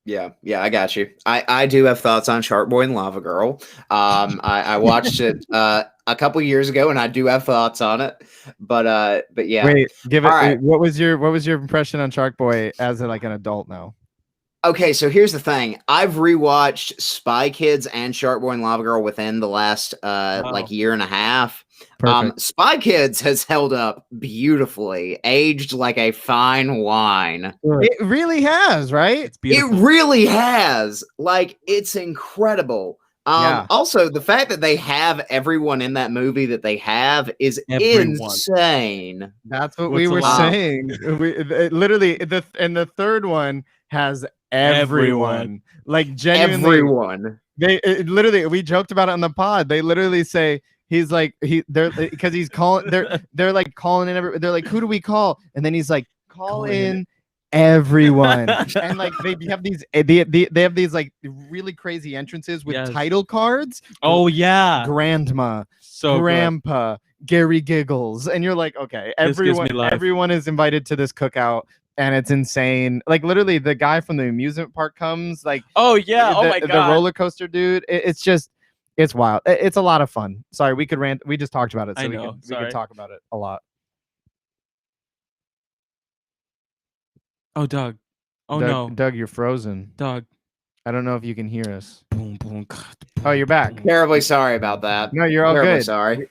Yeah, I got you. I do have thoughts on Shark Boy and Lava Girl. I watched it a couple years ago, and I do have thoughts on it. But yeah. Wait, give it. Right. What was your impression on Shark Boy as like an adult now? Okay, so here's the thing. I've rewatched Spy Kids and Shark Boy and Lava Girl within the last like year and a half. Spy Kids has held up beautifully, aged like a fine wine. It really has, right? It's beautiful. It really has. Like, it's incredible. Also, the fact that they have everyone in that movie that they have is insane. That's what we were saying. Literally, the third one has everyone. Like, genuinely, everyone. They literally, we joked about it on the pod. They literally say he's like they're because he's calling. They're like calling in they're like, who do we call? And then he's like, call in everyone. And like they have these like really crazy entrances with title cards. Oh yeah, grandma, grandpa, Gary Giggles, and you're like, okay, everyone is invited to this cookout. And it's insane. Like, literally, the guy from the amusement park comes. Like, oh yeah, oh my god, the roller coaster dude. It's wild. It's a lot of fun. Sorry, we could rant. We just talked about it, so we could talk about it a lot. Oh, Doug. Oh Doug, no, Doug, you're frozen. Doug, I don't know if you can hear us. Oh, you're back. Terribly sorry about that. No, you're all good. Sorry.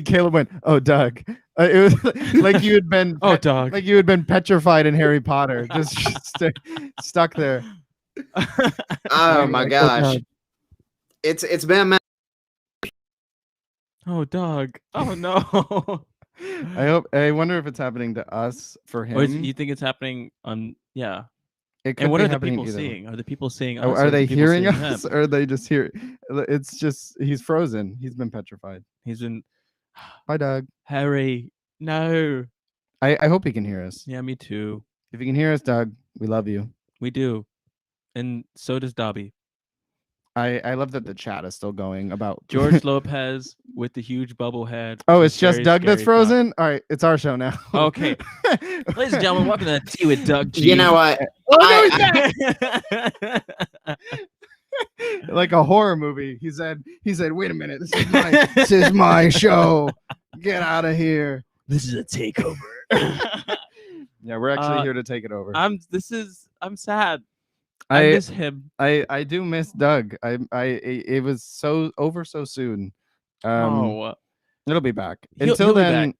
Caleb went, oh, Doug. It was like you had been Doug. Like you had been petrified in Harry Potter, just stuck there. Oh my gosh. It's been a minute. Oh, Doug. Oh no. I wonder if it's happening to us for him. Or you think it's happening on It and what are the people seeing? Are the people seeing us? Are they hearing us? Or are they just hear? It's just he's frozen. He's been petrified. He's been. Hi, Doug. Harry, no. I hope he can hear us. Yeah, me too. If you can hear us, Doug, we love you. We do, and so does Dobby. I love that the chat is still going about George Lopez with the huge bubble head. Oh, it's just Doug that's frozen? All right, it's our show now. Okay. Ladies and gentlemen, welcome to Tea with Doug G. You know what? like a horror movie. He said, wait a minute, this is my show. Get out of here. This is a takeover. Yeah, we're actually here to take it over. I'm sad. I miss him. I do miss Doug. It was so over so soon. It'll be back. Until then,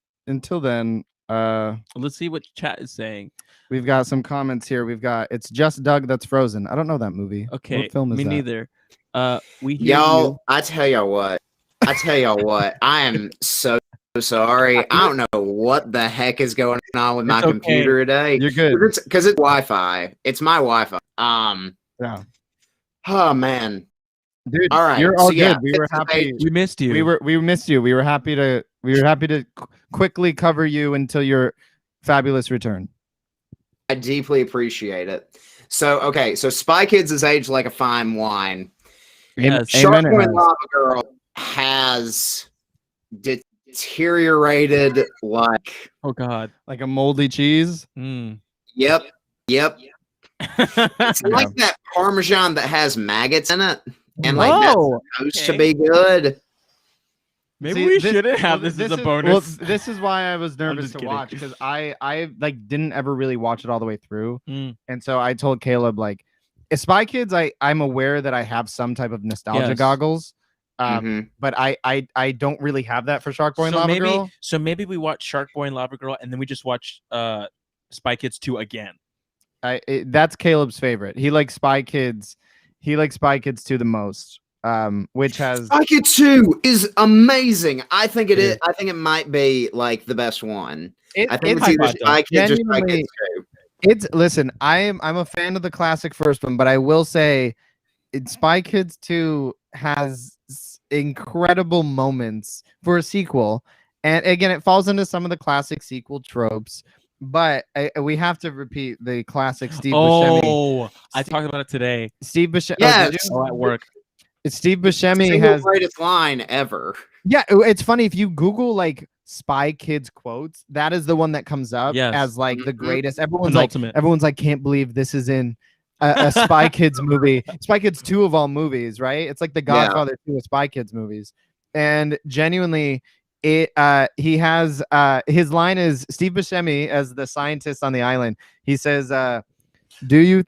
let's see what chat is saying. We've got some comments here. It's Just Doug That's Frozen. I don't know that movie. Okay, what film is me that? neither. We hear Y'all, you. I tell y'all what, I am so sorry. I don't know what the heck is going on with my computer today. You're good. Because it's Wi-Fi. It's my Wi-Fi. Yeah. Oh man. Dude, all right. You're all good. We were happy. We missed you. We missed you. We were happy to quickly cover you until your fabulous return. I deeply appreciate it. So Spy Kids is aged like a fine wine. Yes. Shark Boy and Lava Girl has deteriorated like like a moldy cheese. Yep. It's like that Parmesan that has maggots in it, and like that's supposed to be good. Maybe we shouldn't have this as a bonus. Well, this is why I was nervous to watch, because I like didn't ever really watch it all the way through, and so I told Caleb, like, Spy Kids, I'm aware that I have some type of nostalgia goggles, but I don't really have that for Shark Boy and Lava Girl. So maybe we watch Shark Boy and Lava Girl, and then we just watch Spy Kids 2 again. That's Caleb's favorite. He likes Spy Kids. He likes Spy Kids 2 the most. Which has Spy Kids 2 is amazing. I think it is. I think it might be like the best one. I think it's either Spy Kids or Spy Kids 2. Listen, I'm a fan of the classic first one, but I will say Spy Kids 2 has incredible moments for a sequel. And again, it falls into some of the classic sequel tropes. But we have to repeat the classic Steve Buscemi. Oh, I talked about it today. Steve Buscemi. Yeah, at work. Steve Buscemi has the greatest line ever. Yeah, it's funny if you Google like Spy Kids quotes, that is the one that comes up as like the greatest. Everyone's like, can't believe this is in a Spy Kids movie. Spy Kids 2 of all movies, right? It's like the Godfather 2 of Spy Kids movies, and genuinely. He has his line is Steve Buscemi as the scientist on the island. He says, do you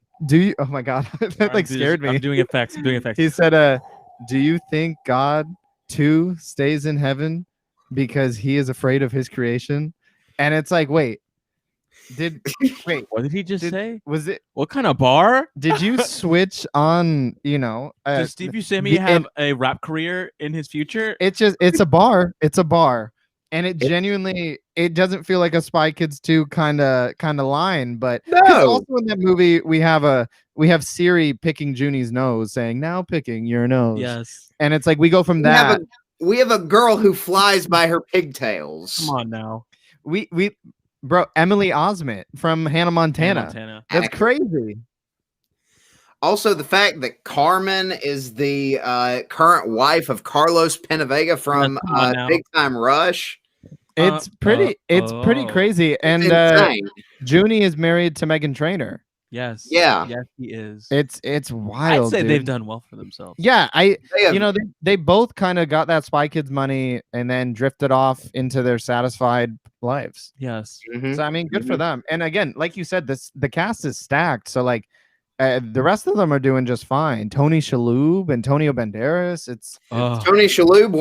oh my god, that scared me. I'm doing effects. He said, do you think God too stays in heaven because he is afraid of his creation? And it's like, wait, what did he just say? Was it what kind of bar? Did you switch on, does Steve Buscemi have a rap career in his future? It's a bar. It's a bar. And it genuinely, it doesn't feel like a Spy Kids 2 kind of line, but also in that movie we have Siri picking Junie's nose, saying now picking your nose. Yes. And it's like we go from that. We have a girl who flies by her pigtails. Come on now. Bro, Emily Osment from Hannah Montana. That's crazy. Also, the fact that Carmen is the current wife of Carlos Penavega from Big Time Rush. It's pretty crazy. And Junie is married to Meghan Trainor. Yes. Yeah. Yes, he is. It's wild. I'd say dude. They've done well for themselves. Yeah, they both kind of got that Spy Kids money and then drifted off into their satisfied lives. Yes. So I mean, good for them. And again, like you said, the cast is stacked. So like the rest of them are doing just fine. Tony Shalhoub, Antonio Banderas. It's Tony Shalhoub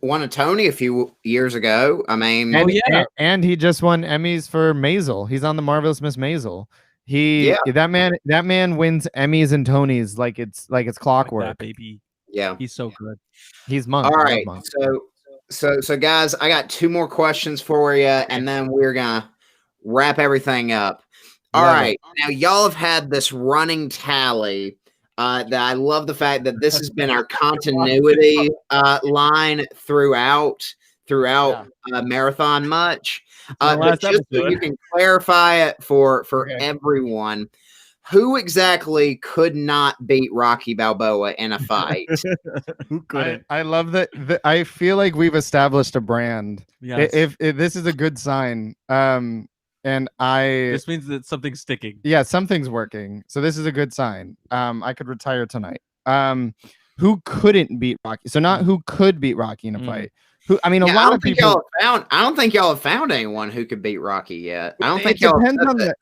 won a Tony a few years ago. I mean, and he just won Emmys for Maisel. He's on the Marvelous Miss Maisel. That man wins Emmys and Tonys like it's clockwork, like that, baby. Yeah, he's so good. He's Monk. All right, so guys, I got 2 more questions for you, and then we're gonna wrap everything up. All right, now y'all have had this running tally. That I love the fact that this has been our continuity line throughout Marathon Much. But just so you can clarify it for everyone, who exactly could not beat Rocky Balboa in a fight? Who couldn't? I love that. I feel like we've established a brand. Yes. If this is a good sign. This means that something's sticking. Yeah, something's working. So this is a good sign. I could retire tonight. who couldn't beat Rocky. So not who could beat Rocky in a fight. Who, I mean, Yeah, a lot of people. I don't think y'all have found anyone who could beat Rocky yet. I don't think It y'all. depends on the.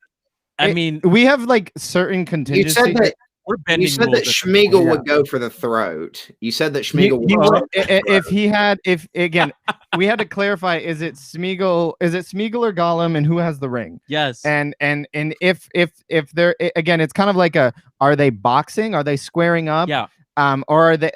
I mean, we have like certain You contingencies. said that. we're bending You said rules that at this Schmiegel point. would go for the throat. You said that He Schmiegel would. would, if we had to clarify, is it Smeagol or Gollum, and who has the ring? Yes. And if they're again, it's kind of like are they boxing? Are they squaring up? Yeah. Or are they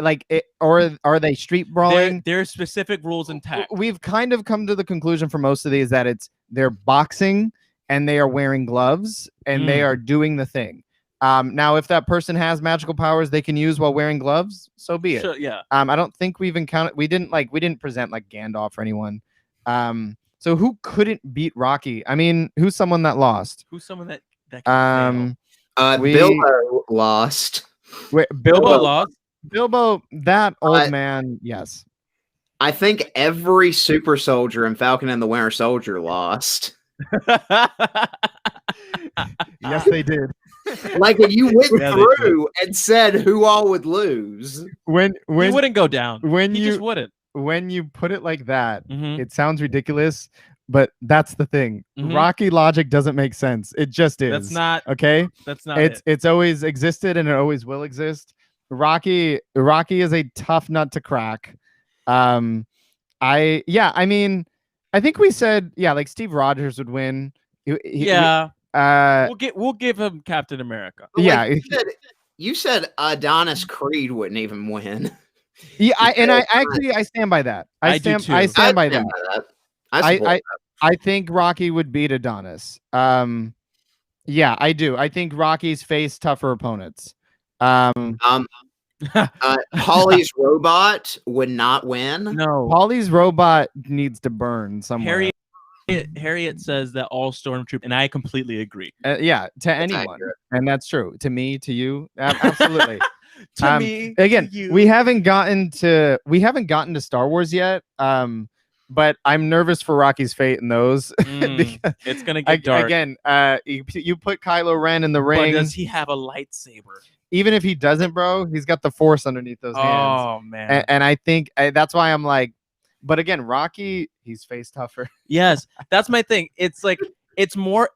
or are they street brawling? There are specific rules intact. We've kind of come to the conclusion for most of these that they're boxing and they are wearing gloves and they are doing the thing. Now, if that person has magical powers they can use while wearing gloves, so be it. Sure, yeah. I don't think we've encountered. We didn't present like Gandalf or anyone. So who couldn't beat Rocky? I mean, who's someone that lost? Who's someone that can fail? Bilbo lost. Wait, Bilbo lost. Bilbo, that old man. Yes. I think every super soldier in Falcon and the Winter Soldier lost. Yes, they did. Like if you went through and said who all would lose, when he wouldn't go down. He just wouldn't. When you put it like that, Mhm. it sounds ridiculous, but that's the thing. Mhm. Rocky logic doesn't make sense. It just is. That's not okay. That's not It's always existed and it always will exist. Rocky is a tough nut to crack. I mean, I think we said like Steve Rogers would win. We'll give him Captain America. Yeah, you said Adonis Creed wouldn't even win. Yeah, I stand by that. I stand by that. I think Rocky would beat Adonis. Yeah, I do. I think Rocky's faced tougher opponents. Polly's robot would not win. No, Polly's robot needs to burn somewhere. Harriet says that all stormtroopers, and I completely agree. Yeah, to anyone, and that's true. To me, to you, absolutely. To me, again, to you. we haven't gotten to Star Wars yet. But I'm nervous for Rocky's fate in those. It's gonna get dark again. You put Kylo Ren in the ring. But does he have a lightsaber? Even if he doesn't, bro, he's got the Force underneath those hands. Oh man! And I think that's why I'm like. But again, Rocky, he's face tougher. Yes, that's my thing. It's like it's more.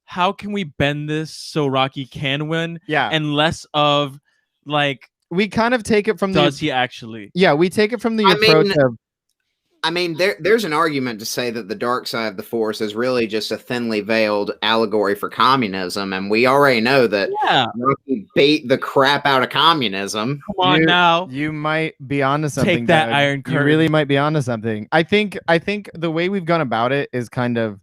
How can we bend this so Rocky can win? Yeah, and less of like we kind of take it from does he actually? Yeah, we take it from the approach of. I mean, there's an argument to say that the dark side of the Force is really just a thinly veiled allegory for communism, and we already know that Rocky beat the crap out of communism. Come on now, you might be onto something. Take that, Iron Curtain. You really might be onto something. I think the way we've gone about it is kind of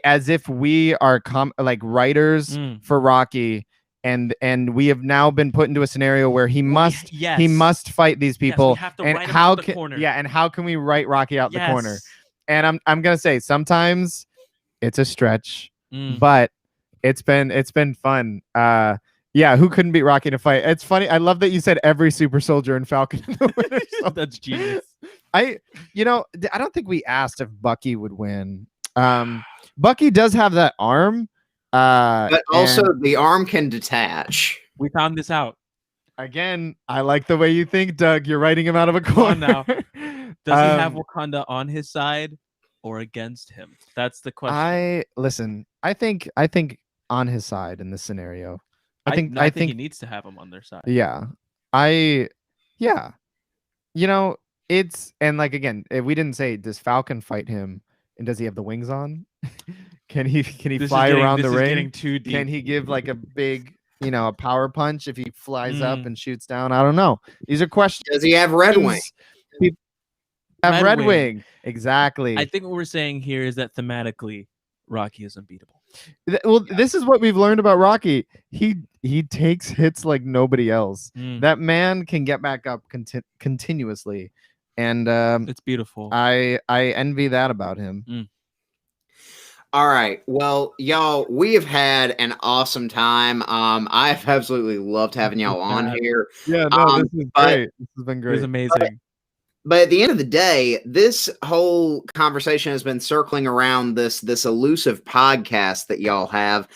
as if we are like writers for Rocky. And we have now been put into a scenario where he must fight these people. Yes, and how can we write Rocky out the corner? And I'm gonna say sometimes it's a stretch, but it's been fun. Who couldn't beat Rocky in a fight? It's funny. I love that you said every super soldier in Falcon and the Winter Soldier. That's genius. I don't think we asked if Bucky would win. Bucky does have that arm. But also the arm can detach. We found this out. Again, I like the way you think, Doug. You're writing him out of a corner. Now. Does he have Wakanda on his side or against him? That's the question. I think on his side in this scenario. I think he needs to have him on their side. Yeah. It's and like again, if we didn't say does Falcon fight him and does he have the wings on? Can he fly around the ring? Can he give like a big, a power punch if he flies up and shoots down? I don't know. These are questions. Does he have Red Wing? Red Wing. Exactly. I think what we're saying here is that thematically, Rocky is unbeatable. This is what we've learned about Rocky. He takes hits like nobody else. That man can get back up continuously, and it's beautiful. I envy that about him. All right. Well, y'all, we have had an awesome time. I've absolutely loved having y'all on here. Yeah, no, this is great. This has been great. It was amazing. But at the end of the day, this whole conversation has been circling around this elusive podcast that y'all have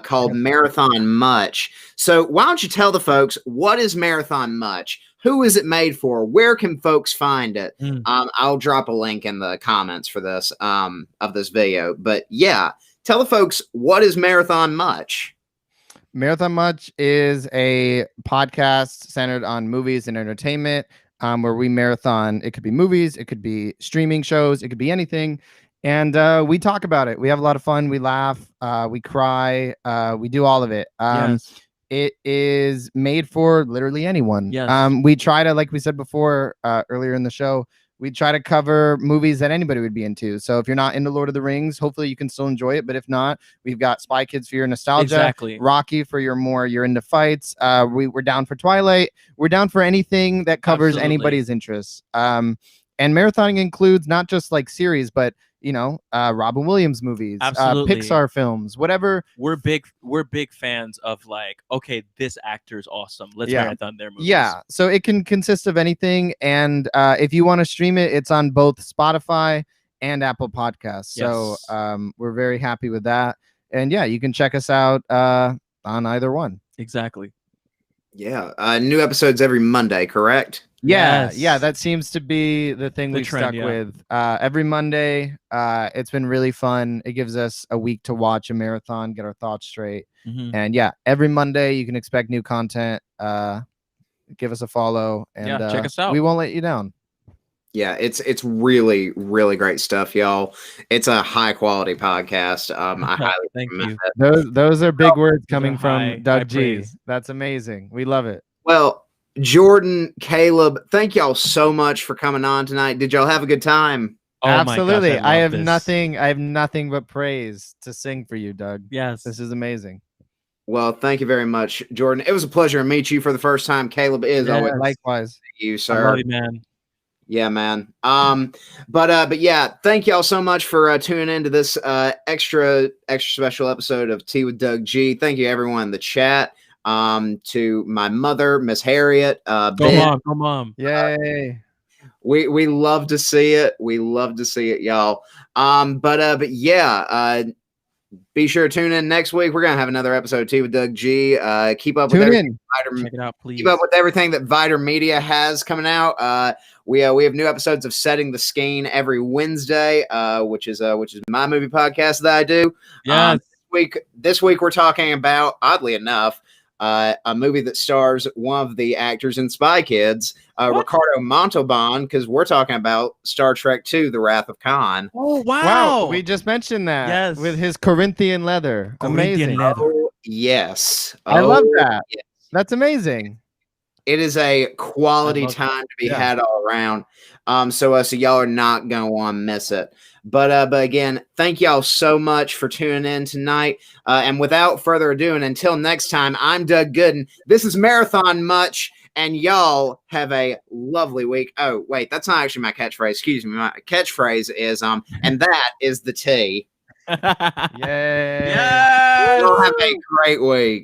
called Marathon Much. So why don't you tell the folks, what is Marathon Much? Who is it made for? Where can folks find it? I'll drop a link in the comments for this of this video. But yeah, tell the folks, what is Marathon Much? Marathon Much is a podcast centered on movies and entertainment. Where we marathon. It could be movies, it could be streaming shows, it could be anything. And we talk about it. We have a lot of fun. We laugh, we cry, we do all of it. Yes. It is made for literally anyone. Yes. We try to, like we said before, earlier in the show, we try to cover movies that anybody would be into. So if you're not into Lord of the Rings, hopefully you can still enjoy it. But if not, we've got Spy Kids for your nostalgia, Exactly. Rocky for you're into fights. We're down for Twilight. We're down for anything that covers Absolutely. anybody's interests. And marathoning includes not just like series, but Robin Williams movies, Absolutely. Pixar films, whatever. We're big fans of like, okay, this actor is awesome. Let's marathon their movies. Yeah, so it can consist of anything, and if you want to stream it, it's on both Spotify and Apple Podcasts. Yes. So we're very happy with that, and yeah, you can check us out on either one. Exactly. Yeah, new episodes every Monday, correct? Yeah, that seems to be the thing we've trend, stuck with. Every Monday, it's been really fun. It gives us a week to watch a marathon, get our thoughts straight. And yeah, every Monday you can expect new content. Give us a follow and check us out. We won't let you down. Yeah, it's really, really great stuff, y'all. It's a high quality podcast. I highly Thank recommend you. it. Those are big words coming high- from high Doug G. praise. That's amazing. We love it. Well, Jordan, Caleb, thank y'all so much for coming on tonight. Did y'all have a good time? Oh my gosh, Absolutely. I love have this. nothing. I have nothing but praise to sing for you, Doug. Yes. This is amazing. Well, thank you very much, Jordan. It was a pleasure to meet you for the first time. Caleb is always Likewise. you, I sir. love you, man. Yeah, man. But yeah, thank y'all so much for tuning into this extra special episode of Tea with Doug G. Thank you everyone in the chat. To my mother, Miss Harriet, Go Ben. mom. Yay. We love to see it. We love to see it, y'all. But yeah, be sure to tune in next week. We're gonna have another episode of Tea with Doug G. Keep up with everything. Check it out, please. Keep up with everything that Viter Media has coming out. We have new episodes of Setting the Skein every Wednesday, which is my movie podcast that I do. Yes. This week we're talking about, oddly enough, a movie that stars one of the actors in Spy Kids, Ricardo Montalban, because we're talking about Star Trek II: The Wrath of Khan. Oh Wow. We just mentioned that. Yes. With his Corinthian leather. Corinthian Amazing. leather. Oh, yes. I love that. yes. That's amazing. It is a quality I love time to be Yeah. had all around. So y'all are not gonna want to miss it. But again, thank y'all so much for tuning in tonight. And without further ado, and until next time, I'm Doug Gooden. This is Marathon Much, and y'all have a lovely week. Oh, wait, that's not actually my catchphrase. Excuse me. My catchphrase is and that is the tea. Yay. Yes. Y'all have a great week.